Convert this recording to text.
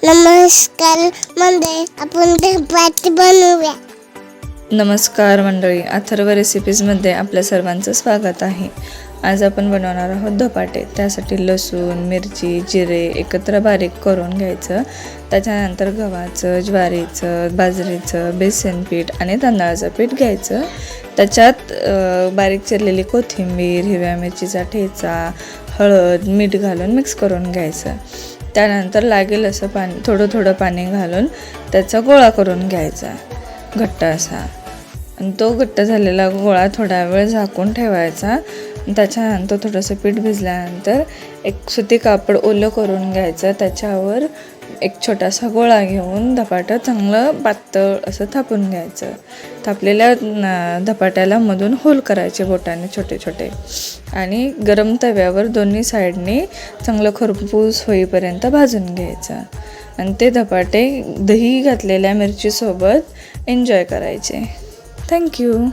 नमस्कार म्हणजे आपण धपाटे बनवूया. नमस्कार मंडळी, अथर्व रेसिपीजमध्ये आपल्या सर्वांचं स्वागत आहे. आज आपण बनवणार आहोत धपाटे. त्यासाठी लसूण, मिरची, जिरे एकत्र बारीक करून घ्यायचं. त्याच्यानंतर गव्हाचं, ज्वारीचं, बाजरीचं, बेसन पीठ आणि तांदळाचं पीठ घ्यायचं. त्याच्यात बारीक चिरलेली कोथिंबीर, हिरव्या मिरचीचा ठेचा, हळद, मीठ घालून मिक्स करून घ्यायचं. त्यानंतर लागेल असं पाणी, थोडं पाणी घालून त्याचा गोळा करून घ्यायचा घट्ट असा. आणि तो घट्ट झालेला गोळा थोडा वेळ झाकून ठेवायचा. त्याच्यानंतर थोडंसं पीठ भिजल्यानंतर एक सुती कापड ओलं करून घ्यायचं. त्याच्यावर एक छोटासा गोळा घेऊन धपाटं चांगलं पातळ असं थापून घ्यायचं. थापलेल्या धपाट्याला मधून होल करायचे बोटाने छोटे छोटे आणि गरम तव्यावर दोन्ही साईडने चांगलं खरपूस होईपर्यंत भाजून घ्यायचं. आणि ते धपाटे दही घातलेल्या मिरचीसोबत एन्जॉय करायचे. थँक्यू.